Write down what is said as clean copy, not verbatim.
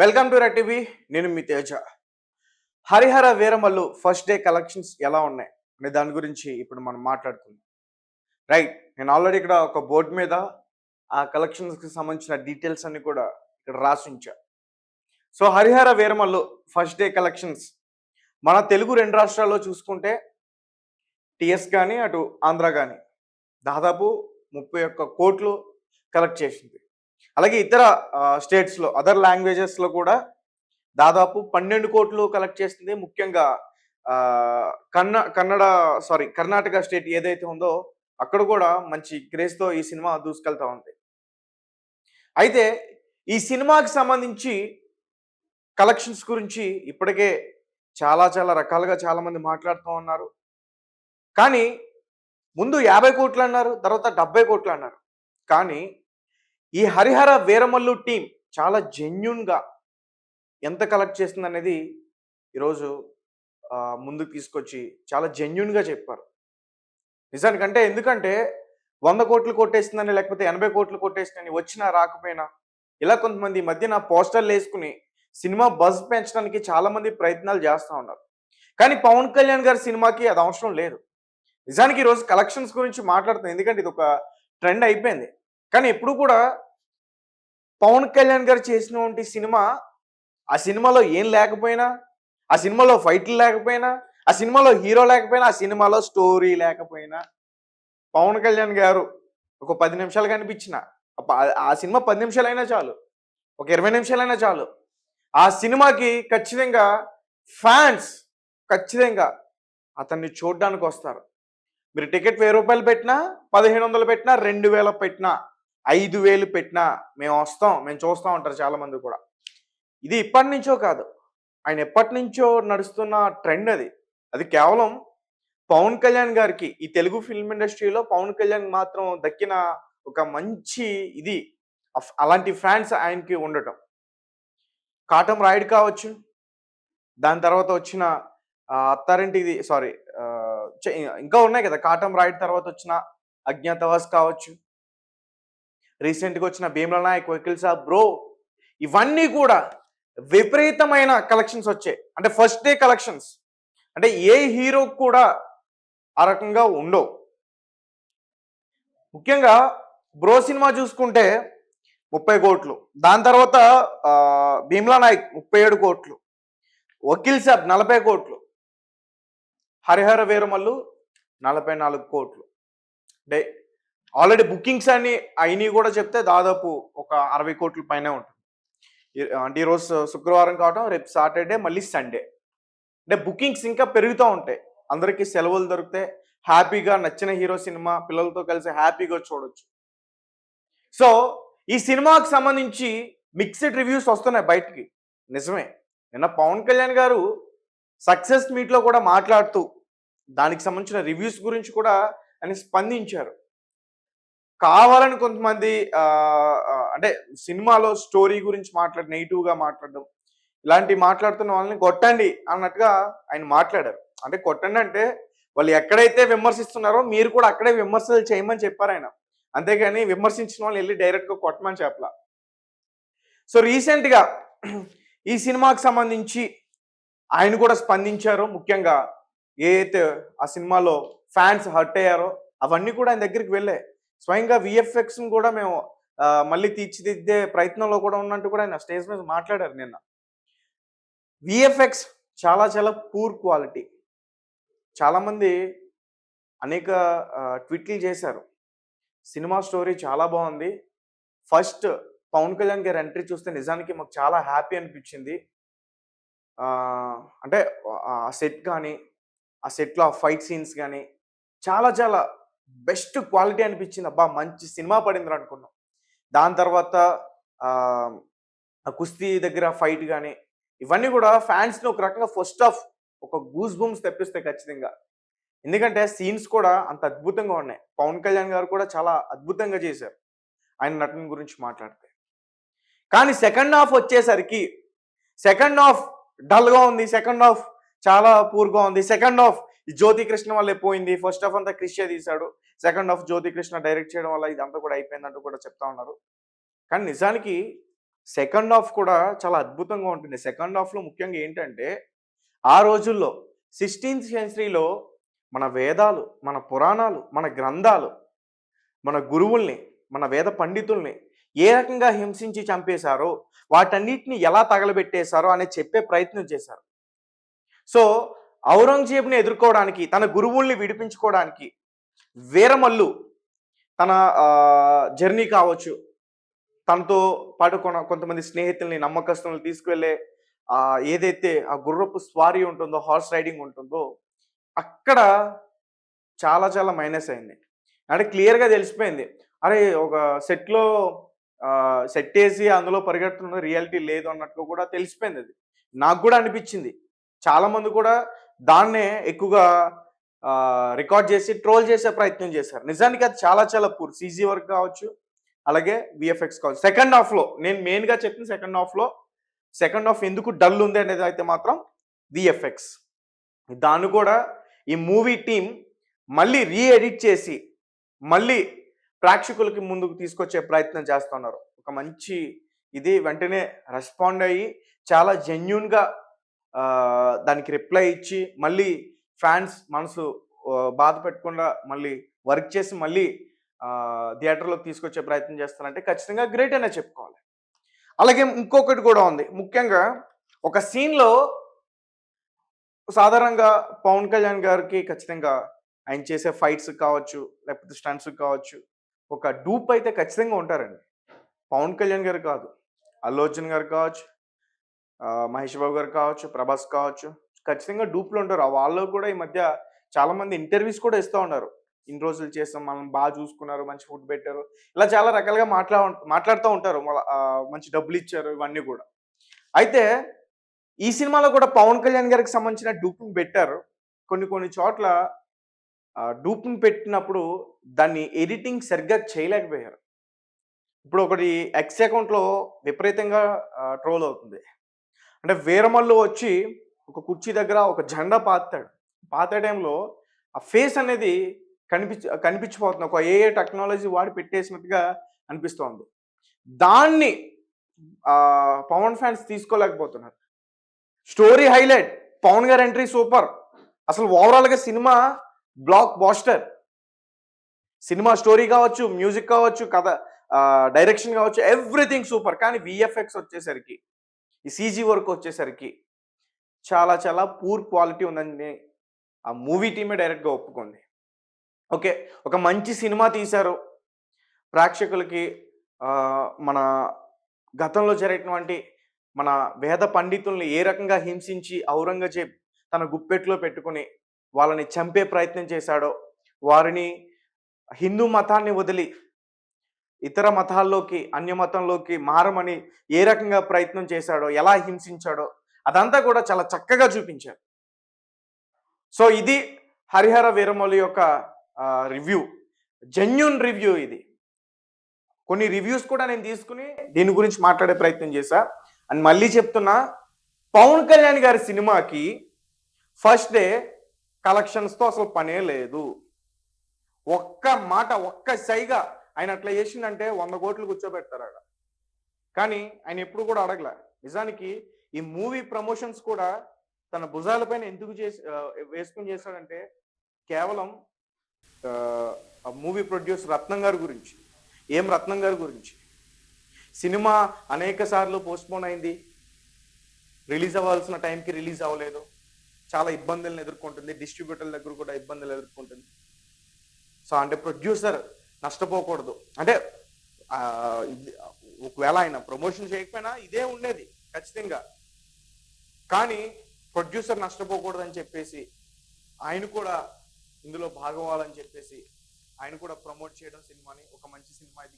Welcome to red TV. నేను మీ Teja. Harihara Veeramallu first day collections ఎలా ఉన్నాయి అనే దాని గురించి ఇప్పుడు మనం మాట్లాడుకుందాం. రైట్, నేను ఆల్రెడీ ఇక్కడ ఒక బోర్డు మీద ఆ కలెక్షన్స్కి సంబంధించిన డీటెయిల్స్ అన్ని కూడా ఇక్కడ రాసి ఉంచా. So Harihara Veeramallu first day collections మన తెలుగు రెండు రాష్ట్రాల్లో చూసుకుంటే టిఎస్ కానీ అటు ఆంధ్ర కానీ దాదాపు 31 కోట్లు కలెక్ట్ చేసింది. అలాగే ఇతర స్టేట్స్లో అదర్ లాంగ్వేజెస్లో కూడా దాదాపు 12 కోట్లు కలెక్ట్ చేసింది. ముఖ్యంగా కర్ణాటక స్టేట్ ఏదైతే ఉందో అక్కడ కూడా మంచి క్రేజ్తో ఈ సినిమా దూసుకెళ్తా ఉంది. అయితే ఈ సినిమాకి సంబంధించి కలెక్షన్స్ గురించి ఇప్పటికే చాలా చాలా రకాలుగా చాలామంది మాట్లాడుతూ ఉన్నారు. కానీ ముందు 50 కోట్లు అన్నారు, తర్వాత 70 కోట్లు అన్నారు. కానీ ఈ హరిహర వీరమల్లు టీం చాలా జెన్యున్గా ఎంత కలెక్ట్ చేస్తుంది అనేది ఈరోజు ముందుకు తీసుకొచ్చి చాలా జెన్యున్గా చెప్పారు. నిజానికంటే ఎందుకంటే 100 కోట్లు కొట్టేస్తుందని లేకపోతే 80 కోట్లు కొట్టేస్తుందని వచ్చినా రాకపోయినా ఇలా కొంతమంది ఈ మధ్యన పోస్టర్లు వేసుకుని సినిమా బజ్ పెంచడానికి చాలామంది ప్రయత్నాలు చేస్తూ ఉన్నారు. కానీ పవన్ కళ్యాణ్ గారి సినిమాకి అది అవసరం లేదు. నిజానికి ఈరోజు కలెక్షన్స్ గురించి మాట్లాడుతున్నాం ఎందుకంటే ఇది ఒక ట్రెండ్ అయిపోయింది. కానీ ఎప్పుడు కూడా పవన్ కళ్యాణ్ గారు చేసినటువంటి సినిమా ఆ సినిమాలో ఏం లేకపోయినా, ఆ సినిమాలో ఫైట్లు లేకపోయినా, ఆ సినిమాలో హీరో లేకపోయినా, ఆ సినిమాలో స్టోరీ లేకపోయినా పవన్ కళ్యాణ్ గారు ఒక 10 నిమిషాలు కనిపించిన ఆ సినిమా 10 నిమిషాలైనా చాలు, ఒక 20 నిమిషాలైనా చాలు, ఆ సినిమాకి ఖచ్చితంగా ఫ్యాన్స్ ఖచ్చితంగా అతన్ని చూడడానికి వస్తారు. మీరు టికెట్ 1000 రూపాయలు పెట్టినా, 1500 పెట్టినా, 2000 పెట్టినా, 5000 పెట్టినా మేము వస్తాం, మేము చూస్తాం అంటారు చాలామంది కూడా. ఇది ఇప్పటి నుంచో కాదు, ఆయన ఎప్పటి నుంచో నడుస్తున్న ట్రెండ్ అది. అది కేవలం పవన్ కళ్యాణ్ గారికి ఈ తెలుగు ఫిల్మ్ ఇండస్ట్రీలో పవన్ కళ్యాణ్ మాత్రం దక్కిన ఒక మంచి ఇది అలాంటి ఫ్యాన్స్ ఆయనకి ఉండటం. కాటం రాయుడు కావచ్చు, దాని తర్వాత వచ్చిన అత్తారింటిది ఇంకా ఉన్నాయి కదా. కాటం రాయుడు తర్వాత వచ్చిన అజ్ఞాతవాస్ కావచ్చు, రీసెంట్గా వచ్చిన భీమ్లా నాయక్, వకీల్ సాబ్ బ్రో, ఇవన్నీ కూడా విపరీతమైన కలెక్షన్స్ వచ్చాయి. అంటే ఫస్ట్ డే కలెక్షన్స్ అంటే ఏ హీరో కూడా ఆ రకంగా ఉండవు. ముఖ్యంగా బ్రో సినిమా చూసుకుంటే 30 కోట్లు, దాని తర్వాత భీమ్లా నాయక్ 37 కోట్లు, వకీల్ సాబ్ 40 కోట్లు, హరిహర వీరమల్లు 44 కోట్లు. అంటే ఆల్రెడీ బుకింగ్స్ అన్ని అయినవి కూడా చెప్తే దాదాపు ఒక 60 కోట్ల పైనే ఉంటుంది. అంటే ఈరోజు శుక్రవారం కావడం, రేపు సాటర్డే, మళ్ళీ సండే. అంటే బుకింగ్స్ ఇంకా పెరుగుతూ ఉంటాయి. అందరికీ సెలవులు దొరికితే హ్యాపీగా నచ్చిన హీరో సినిమా పిల్లలతో కలిసి హ్యాపీగా చూడొచ్చు. సో ఈ సినిమాకి సంబంధించి మిక్స్డ్ రివ్యూస్ వస్తున్నాయి బయటికి. నిజమే, నిన్న పవన్ కళ్యాణ్ గారు సక్సెస్ మీట్లో కూడా మాట్లాడుతూ దానికి సంబంధించిన రివ్యూస్ గురించి కూడా ఆయన స్పందించారు. కావాలని కొంతమంది అంటే సినిమాలో స్టోరీ గురించి నెగిటివ్గా మాట్లాడడం, ఇలాంటివి మాట్లాడుతున్న వాళ్ళని కొట్టండి అన్నట్టుగా ఆయన మాట్లాడారు. అంటే కొట్టండి అంటే వాళ్ళు ఎక్కడైతే విమర్శిస్తున్నారో మీరు కూడా అక్కడే విమర్శలు చేయమని చెప్పారు ఆయన. అంతేగాని విమర్శించిన వాళ్ళు వెళ్ళి డైరెక్ట్గా కొట్టమని చెప్పలా. సో రీసెంట్గా ఈ సినిమాకి సంబంధించి ఆయన కూడా స్పందించారు. ముఖ్యంగా ఏదైతే ఆ సినిమాలో ఫ్యాన్స్ హర్ట్ అయ్యారో అవన్నీ కూడా ఆయన దగ్గరికి వెళ్ళాయి. స్వయంగా విఎఫ్ఎక్స్ని కూడా మేము మళ్ళీ తీర్చిదిద్దే ప్రయత్నంలో కూడా ఉన్నట్టు కూడా ఆయన స్టేజ్ మీద మాట్లాడారు నిన్న. విఎఫ్ఎక్స్ చాలా చాలా పూర్ క్వాలిటీ. చాలామంది అనేక ట్వీట్లు చేశారు. సినిమా స్టోరీ చాలా బాగుంది. ఫస్ట్ పవన్ కళ్యాణ్ గారి ఎంట్రీ చూస్తే నిజానికి మాకు చాలా హ్యాపీ అనిపించింది. అంటే ఆ సెట్ కానీ, ఆ సెట్లో ఆ ఫైట్ సీన్స్ కానీ చాలా చాలా బెస్ట్ క్వాలిటీ అనిపించింది. అబ్బా మంచి సినిమా పడింది అనుకున్నాం. దాని తర్వాత ఆ కుస్తీ దగ్గర ఫైట్ కానీ ఇవన్నీ కూడా ఫ్యాన్స్ని ఒక రకంగా ఫస్ట్ ఆఫ్ ఒక గూస్ బూమ్స్ తెప్పిస్తాయి ఖచ్చితంగా. ఎందుకంటే సీన్స్ కూడా అంత అద్భుతంగా ఉన్నాయి. పవన్ కళ్యాణ్ గారు కూడా చాలా అద్భుతంగా చేశారు ఆయన నటన గురించి మాట్లాడితే. కానీ సెకండ్ హాఫ్ వచ్చేసరికి సెకండ్ హాఫ్ డల్గా ఉంది, సెకండ్ హాఫ్ చాలా పూర్గా ఉంది. సెకండ్ హాఫ్ జ్యోతి కృష్ణ వల్లే పోయింది. ఫస్ట్ హాఫ్ అంతా క్రిషే తీశాడు, సెకండ్ హాఫ్ జ్యోతి కృష్ణ డైరెక్ట్ చేయడం వల్ల ఇదంతా కూడా అయిపోయిందంటూ కూడా చెప్తా ఉన్నారు. కానీ నిజానికి సెకండ్ హాఫ్ కూడా చాలా అద్భుతంగా ఉంటుంది. సెకండ్ హాఫ్‌లో ముఖ్యంగా ఏంటంటే, ఆ రోజుల్లో 16థ్ సెంచరీలో మన వేదాలు, మన పురాణాలు, మన గ్రంథాలు, మన గురువుల్ని, మన వేద పండితుల్ని ఏ రకంగా హింసించి చంపేశారో, వాటన్నిటిని ఎలా తగలబెట్టేశారో అనేది చెప్పే ప్రయత్నం చేశారు. సో, ఔరంగజేబుని ఎదుర్కోవడానికి, తన గురువుల్ని విడిపించుకోవడానికి వీరమల్లు తన జర్నీ కావచ్చు, తనతో పాటు కొంతమంది స్నేహితుల్ని, నమ్మకస్తుల్ని తీసుకువెళ్ళే ఏదైతే ఆ గుర్రపు స్వారీ ఉంటుందో, హార్స్ రైడింగ్ ఉంటుందో, అక్కడ చాలా చాలా మైనస్ అయింది. అంటే క్లియర్‌గా తెలిసిపోయింది. అరే! ఒక సెట్‌లో సెట్టేసి అందులో పరిగెడుతున్న రియాలిటీ లేదు అన్నట్టుగా కూడా తెలిసిపోయిందది. నాకు గూడా అనిపిచ్చింది. చాలామంది కూడా దాన్నే ఎక్కువగా రికార్డ్ చేసి ట్రోల్ చేసే ప్రయత్నం చేశారు. నిజానికి అది చాలా చాలా పూర్. సీజీ వర్క్ కావచ్చు, అలాగే వీఎఫ్ఎక్స్ కావచ్చు. సెకండ్ హాఫ్‌లో నేను మెయిన్‌గా చెప్పింది సెకండ్ హాఫ్ ఎందుకు డల్ ఉంది అనేది అయితే మాత్రం వీఎఫ్ఎక్స్. దాన్ని కూడా ఈ మూవీ టీమ్ మళ్ళీ ఎడిట్ చేసి, మళ్ళీ ప్రేక్షకులకి ముందుకు తీసుకొచ్చే ప్రయత్నం చేస్తున్నారు. ఒక మంచి ఇది వెంటనే రెస్పాండ్ అయ్యి చాలా జెన్యూన్‌గా దానికి రిప్లై ఇచ్చి, మళ్ళీ ఫ్యాన్స్ మనసు బాధ పెట్టకుండా మళ్ళీ వర్క్ చేసి మళ్ళీ థియేటర్‌లోకి తీసుకొచ్చే ప్రయత్నం చేస్తారంటే ఖచ్చితంగా గ్రేట్ అనే చెప్పుకోవాలి. అలాగే ఇంకొకటి కూడా ఉంది. ముఖ్యంగా ఒక సీన్‌లో సాధారణంగా పవన్ కళ్యాణ్ గారికి ఖచ్చితంగా ఆయన చేసే ఫైట్స్ కావచ్చు, లేకపోతే స్టంట్స్ కావచ్చు, ఒక డూప్ అయితే ఖచ్చితంగా ఉంటారండి. పవన్ కళ్యాణ్ గారు కాదు, అల్లు అర్జున్ గారు కావచ్చు, మహేష్ బాబు గారు కావచ్చు, ప్రభాస్ కావచ్చు, ఖచ్చితంగా డూప్‌లు ఉంటారు. వాళ్ళు కూడా ఈ మధ్య చాలామంది ఇంటర్వ్యూస్ కూడా ఇస్తా ఉన్నారు. ఇన్ని రోజులు చేసాం, మనల్ని బాగా చూసుకున్నారు, మంచి ఫుడ్ పెట్టారు. ఇలా చాలా రకాలుగా మాట్లాడుతూ ఉంటారు. మంచి డబ్బులిచ్చారు ఇవన్నీ కూడా. అయితే ఈ సినిమాలో కూడా పవన్ కళ్యాణ్ గారికి సంబంధించిన డూప్‌ని పెట్టారు. కొన్ని కొన్ని చోట్ల డూప్‌ని పెట్టినప్పుడు దాన్ని ఎడిటింగ్ సరిగ్గా చేయలేకపోయారు. ఇప్పుడు ఒకటి ఎక్స్ అకౌంట్‌లో విపరీతంగా ట్రోల్ అవుతుంది. అంటే వీరమల్లు వచ్చి ఒక కుర్చీ దగ్గర ఒక జెండా పాతుతాడు. పాతే టైంలో ఆ ఫేస్ అనేది కనిపించిపోతుంది. ఒక ఏఐ టెక్నాలజీ వాడి పెట్టేసినట్టుగా అనిపిస్తోంది. దాన్ని పవన్ ఫ్యాన్స్ తీసుకోలేకపోతున్నారు. Story highlight. పవన్ గారి ఎంట్రీ సూపర్. అసలు ఓవరాల్‌గా cinema blockbuster. Cinema story కావచ్చు, మ్యూజిక్ కావచ్చు, కథ డైరెక్షన్ కావచ్చు, ఎవ్రీథింగ్ సూపర్. కానీ వీఎఫ్ఎక్స్ వచ్చేసరికి, ఈ సీజీ వర్క్ వచ్చేసరికి చాలా చాలా పూర్ క్వాలిటీ ఉందని ఆ మూవీ టీమే డైరెక్ట్‌గా ఒప్పుకుంది. ఓకే. ఒక మంచి సినిమా తీశారు. ప్రేక్షకులకి మన గతంలో జరిగినటువంటి మన వేద పండితుల్ని ఏ రకంగా హింసించి ఔరంగజేబ్ తన గుప్పెట్లో పెట్టుకొని వాళ్ళని చంపే ప్రయత్నం చేశాడో, వారిని హిందూ మతాన్ని వదిలి ఇతర మతాల్లోకి, అన్య మతంలోకి మారమని ఏ రకంగా ప్రయత్నం చేశాడో, ఎలా హింసించాడో అదంతా కూడా చాలా చక్కగా చూపించారు. సో ఇది హరిహర వీరమల్లు యొక్క రివ్యూ. జెన్యూన్ రివ్యూ ఇది. కొన్ని రివ్యూస్ కూడా నేను తీసుకుని దీని గురించి మాట్లాడే ప్రయత్నం చేశా. అండ్ మళ్ళీ చెప్తున్నా, పవన్ కళ్యాణ్ గారి సినిమాకి ఫస్ట్ డే కలెక్షన్స్‌తో అసలు పనే లేదు. ఒక్క మాట, ఒక్క సైగా ఆయన అట్లా చేసిండంటే 100 కోట్లు కూర్చోబెడతారు ఆడ. కానీ ఆయన ఎప్పుడు కూడా అడగలే. నిజానికి ఈ మూవీ ప్రమోషన్స్ కూడా తన భుజాలపైన ఎందుకు వేసుకొని చేశాడంటే కేవలం ఆ మూవీ ప్రొడ్యూసర్ రత్నం గారి గురించి. రత్నం గారి గురించి. సినిమా అనేక సార్లు పోస్ట్‌పోన్ అయింది. రిలీజ్ అవ్వాల్సిన టైంకి రిలీజ్ అవ్వలేదు. చాలా ఇబ్బందులను ఎదుర్కొంటుంది. డిస్ట్రిబ్యూటర్ల దగ్గర కూడా ఇబ్బందులు ఎదుర్కొంటుంది. సో అంటే ప్రొడ్యూసర్ నష్టపోకూడదు. అంటే ఒకవేళ ఆయన ప్రమోషన్ చేయకపోయినా ఇదే ఉండేది ఖచ్చితంగా. కానీ ప్రొడ్యూసర్ నష్టపోకూడదని చెప్పేసి ఆయన కూడా ఇందులో భాగం అవ్వాలని చెప్పేసి ఆయన కూడా ప్రమోట్ చేయడం సినిమాని ఒక మంచి సినిమా ఇది.